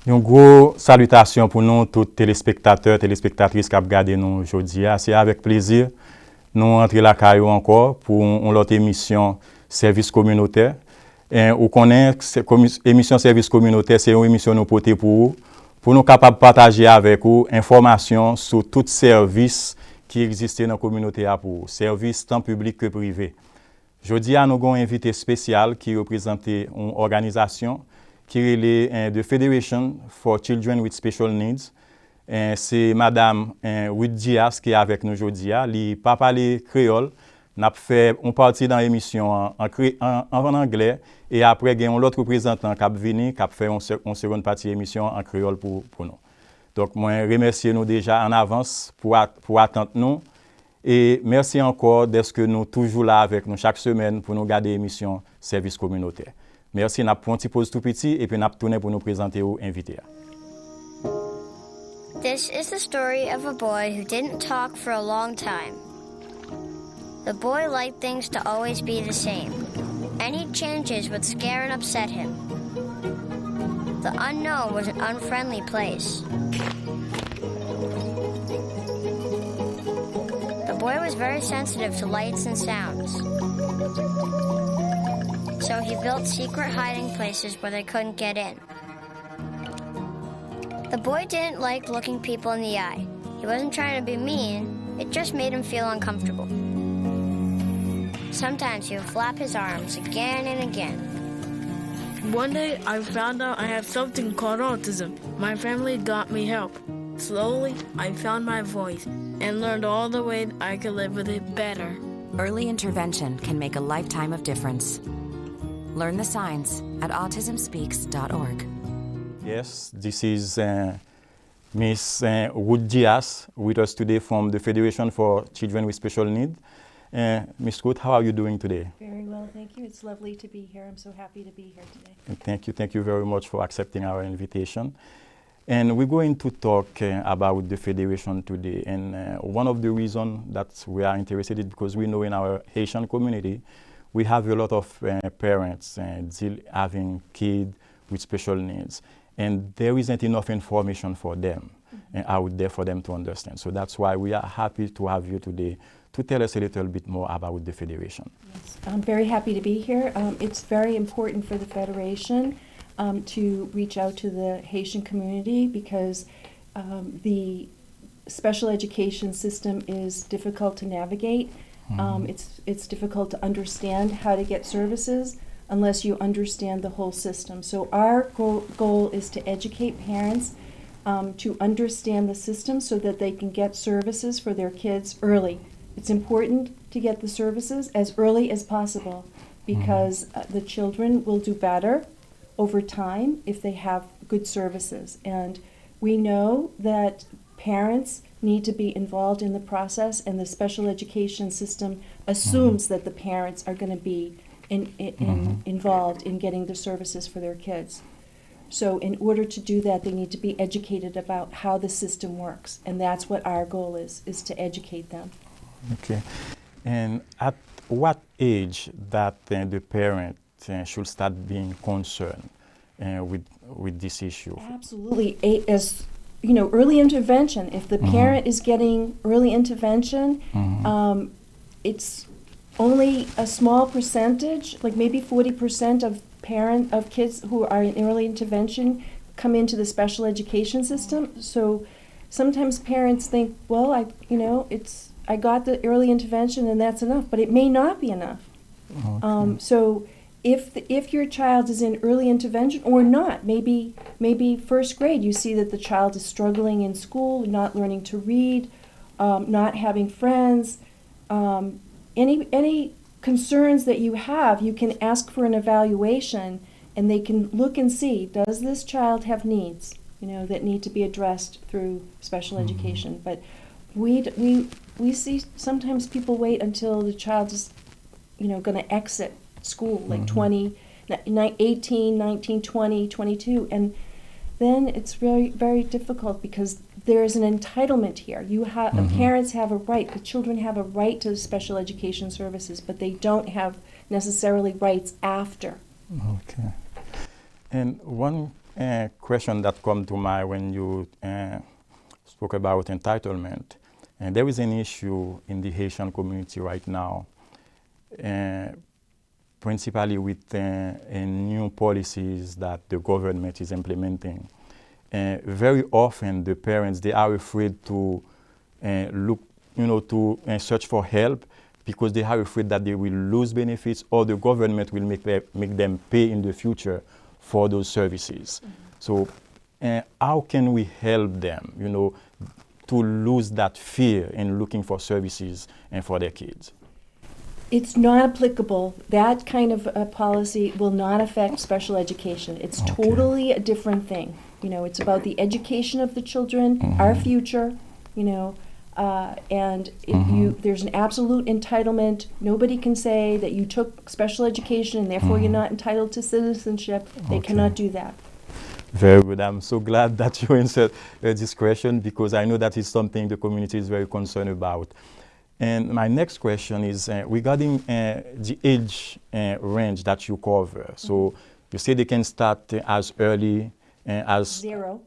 Une grosse salutation pour nous, tous téléspectateurs, téléspectatrices qui regardent nous aujourd'hui. C'est avec plaisir nous entrons la caillou encore pour une autre émission service communautaire. Et on connaît émission service communautaire, c'est une émission nous porter pour nous capables de partager avec vous informations sur tout service qui existe dans la communauté pour service tant public que privé. Aujourd'hui, nous avons un invité spécial qui représente une organisation qui est the Federation for Children with Special Needs. C'est Madame Ruth Diaz qui est avec nous aujourd'hui. Elle ne parle pas créole. On partit dans l'émission en anglais et après, il y a un autre représentant qui venu qui a fait une seconde partie de l'émission en créole pour nous. Donc, moi, remercie nous déjà en avance pour attendre nous. Et merci encore d'être nous toujours là avec nous chaque semaine pour nous garder l'émission Service communautaire. Merci, nous avons un petit pause tout petit et puis nous avons tourné pour nous présenter aux invités. This is the story of a boy who didn't talk for a long time. The boy liked things to always be the same. Any changes would scare and upset him. The unknown was an unfriendly place. The boy was very sensitive to lights and sounds. So he built secret hiding places where they couldn't get in. The boy didn't like looking people in the eye. He wasn't trying to be mean, it just made him feel uncomfortable. Sometimes he would flap his arms again and again. One day I found out I have something called autism. My family got me help. Slowly, I found my voice and learned all the ways I could live with it better. Early intervention can make a lifetime of difference. Learn the signs at autismspeaks.org. Yes, this is Miss Ruth Diaz with us today from the Federation for Children with Special Needs. Miss Ruth, how are you doing today? Very well, thank you. It's lovely to be here. I'm so happy to be here today. Thank you very much for accepting our invitation. And we're going to talk about the Federation today. And one of the reasons that we are interested is because we know in our Haitian community, we have a lot of parents having kids with special needs. And there isn't enough information for them out there for them to understand. So that's why we are happy to have you today to tell us a little bit more about the Federation. Yes, I'm very happy to be here. It's very important for the Federation to reach out to the Haitian community because the special education system is difficult to navigate. It's difficult to understand how to get services unless you understand the whole system. So our goal is to educate parents to understand the system so that they can get services for their kids early. It's important to get the services as early as possible because the children will do better over time if they have good services. And we know that parents need to be involved in the process, and the special education system assumes that the parents are going to be involved in getting the services for their kids. So in order to do that, they need to be educated about how the system works, and that's what our goal is to educate them. Okay. And at what age that the parent should start being concerned with this issue? Absolutely. As you know, early intervention. If the parent is getting early intervention, it's only a small percentage, like maybe 40% of kids who are in early intervention come into the special education system. So sometimes parents think, well, I got the early intervention and that's enough, but it may not be enough. Okay. So if your child is in early intervention or not, maybe first grade, you see that the child is struggling in school, not learning to read, not having friends, any concerns that you have, you can ask for an evaluation and they can look and see, does this child have needs, that need to be addressed through special education. But we see sometimes people wait until the child is, going to exit school, like 18, 19, 20, 22, and then it's very, very difficult because there's an entitlement here. The parents have a right, the children have a right to special education services, but they don't have necessarily rights after. Okay. And one question that come to mind when you spoke about entitlement. And there is an issue in the Haitian community right now, principally with new policies that the government is implementing. Very often the parents, they are afraid to look, to search for help because they are afraid that they will lose benefits or the government will make them pay in the future for those services. So how can we help them, to lose that fear in looking for services and for their kids? It's not applicable. That kind of a policy will not affect special education. It's totally a different thing. It's about the education of the children, our future, and there's an absolute entitlement. Nobody can say that you took special education and therefore you're not entitled to citizenship. They cannot do that. Very good. I'm so glad that you answered this question because I know that is something the community is very concerned about. And my next question is regarding the age range that you cover. So you say they can start as early as 0.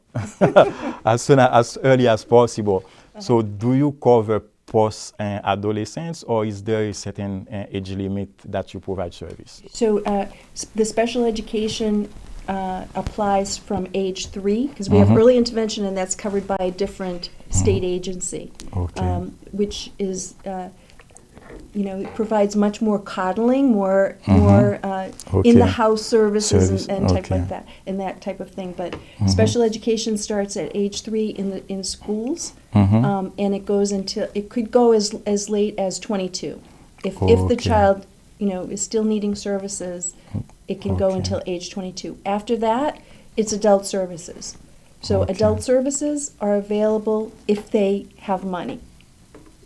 as early as possible. So do you cover post-adolescence or is there a certain age limit that you provide service? So the special education applies from age 3 because we have early intervention and that's covered by a different state agency, which is it provides much more coddling, more in the house services and type like that and that type of thing. But special education starts at age 3 in schools, and it could go as late as 22. If the child is still needing services, it can go until age 22. After that, it's adult services. So adult services are available if they have money.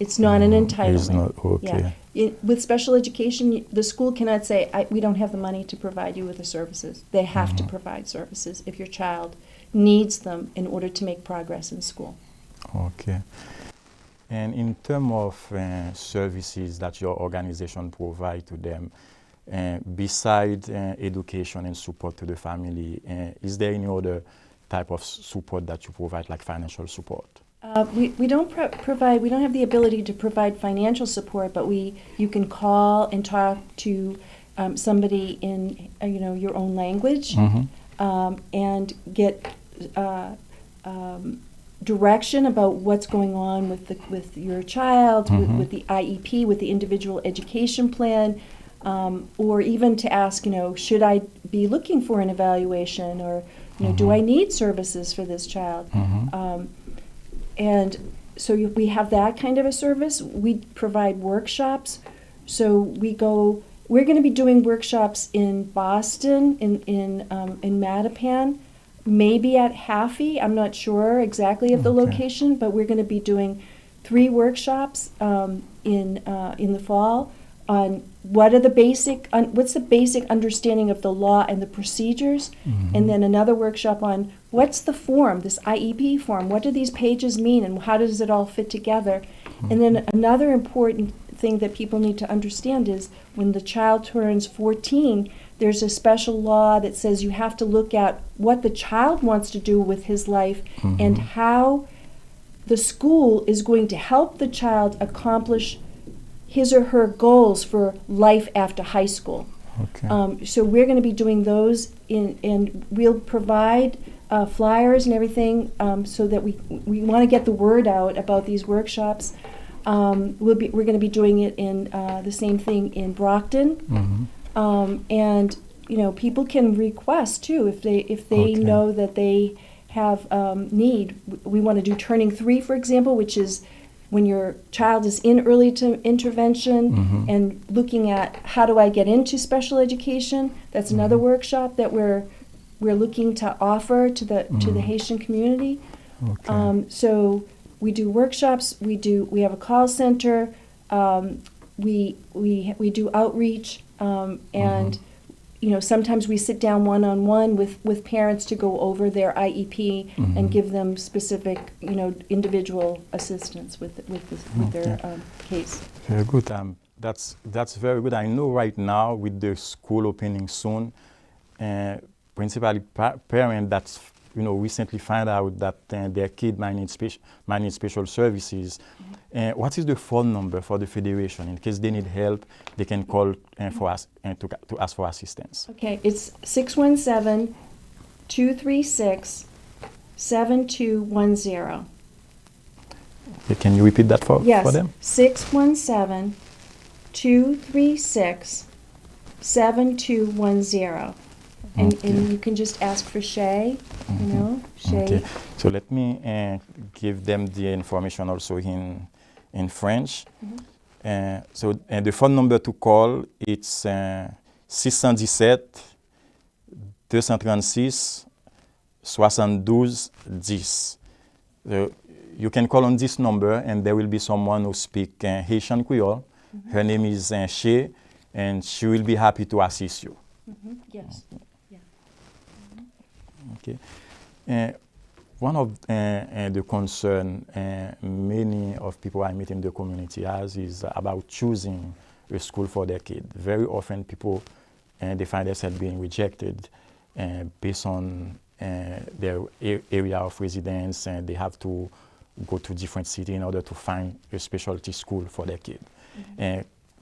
It's not an entitlement. It's not, With special education, the school cannot say, we don't have the money to provide you with the services. They have to provide services if your child needs them in order to make progress in school. Okay. And in terms of services that your organization provide to them, besides education and support to the family, is there any other type of support that you provide, like financial support? We don't provide. We don't have the ability to provide financial support, but you can call and talk to somebody in your own language and get direction about what's going on with your child, with the IEP, with the individual education plan, or even to ask, should I be looking for an evaluation, or do I need services for this child? And so we have that kind of a service. We provide workshops. So we're going to be doing workshops in Boston, in Mattapan, maybe at Haffey. I'm not sure exactly of the location, but we're going to be doing 3 workshops in the fall on what's the basic understanding of the law and the procedures, and then another workshop on what's the form, this IEP form, what do these pages mean and how does it all fit together? And then another important thing that people need to understand is when the child turns 14, there's a special law that says you have to look at what the child wants to do with his life and how the school is going to help the child accomplish his or her goals for life after high school. So we're going to be doing those and we'll provide flyers and everything so that we want to get the word out about these workshops. We're going to be doing it in the same thing in Brockton, and people can request too if they know that they have need. We want to do Turning 3, for example, which is when your child is in early intervention and looking at how do I get into special education. That's another workshop that we're looking to offer to the Haitian community. So we do workshops. We have a call center. We do outreach, and sometimes we sit down one-on-one with parents to go over their IEP and give them specific individual assistance with their case. Very good. That's very good. I know right now with the school opening soon, principally parent that's recently find out that their kid might need special services. What is the phone number for the federation? In case they need help, they can call for us to ask for assistance. Okay, it's 617-236-7210. Okay, can you repeat that for them? 617-236-7210. And you can just ask for Shay, Shay. Okay, so let me give them the information also in French. So the phone number to call, it's 617-236-7210. You can call on this number and there will be someone who speaks Haitian Creole. Her name is Shay, and she will be happy to assist you. Yes. Yeah. Okay. One of the concern many of people I meet in the community has is about choosing a school for their kid. Very often people they find themselves being rejected based on their area of residence, and they have to go to different city in order to find a specialty school for their kid.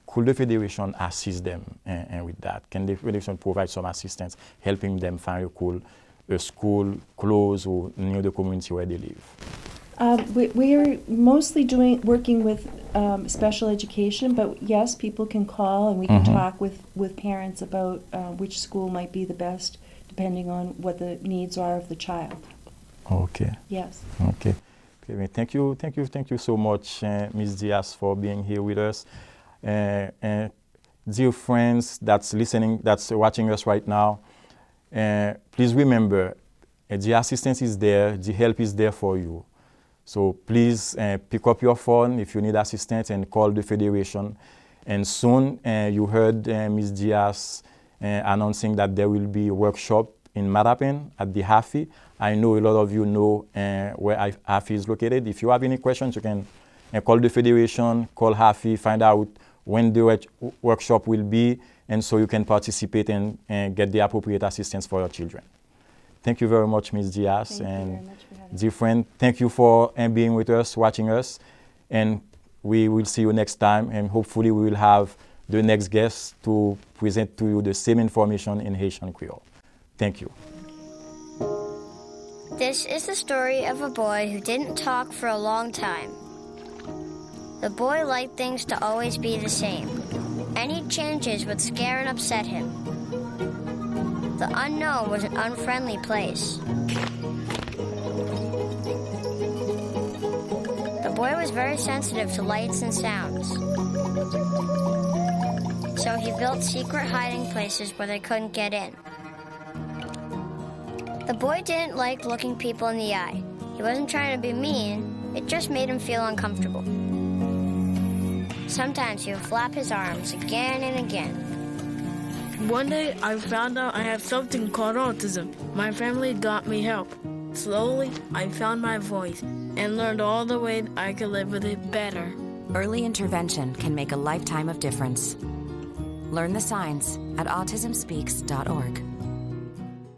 Could the Federation assist them with that? Can the Federation provide some assistance, helping them find a school close or near the community where they live? We are mostly working with special education, but yes, people can call and we can talk with parents about which school might be the best, depending on what the needs are of the child. Okay. Yes. Okay. Thank you so much, Ms. Diaz, for being here with us. Dear friends that's listening, that's watching us right now, please remember, the assistance is there, the help is there for you. So please pick up your phone if you need assistance and call the Federation. And soon you heard Ms. Diaz announcing that there will be a workshop in Marapen at the HAFI. I know a lot of you know where HAFI is located. If you have any questions, you can call the Federation, call HAFI, find out when the workshop will be, and so you can participate and get the appropriate assistance for your children. Thank you very much, Ms. Diaz. Thank you very much for having me. Dear friend, thank you for being with us, watching us, and we will see you next time, and hopefully we will have the next guest to present to you the same information in Haitian Creole. Thank you. This is the story of a boy who didn't talk for a long time. The boy liked things to always be the same. Any changes would scare and upset him. The unknown was an unfriendly place. The boy was very sensitive to lights and sounds. So he built secret hiding places where they couldn't get in. The boy didn't like looking people in the eye. He wasn't trying to be mean, it just made him feel uncomfortable. Sometimes he would flap his arms again and again. One day, I found out I have something called autism. My family got me help. Slowly, I found my voice and learned all the ways I could live with it better. Early intervention can make a lifetime of difference. Learn the signs at autismspeaks.org.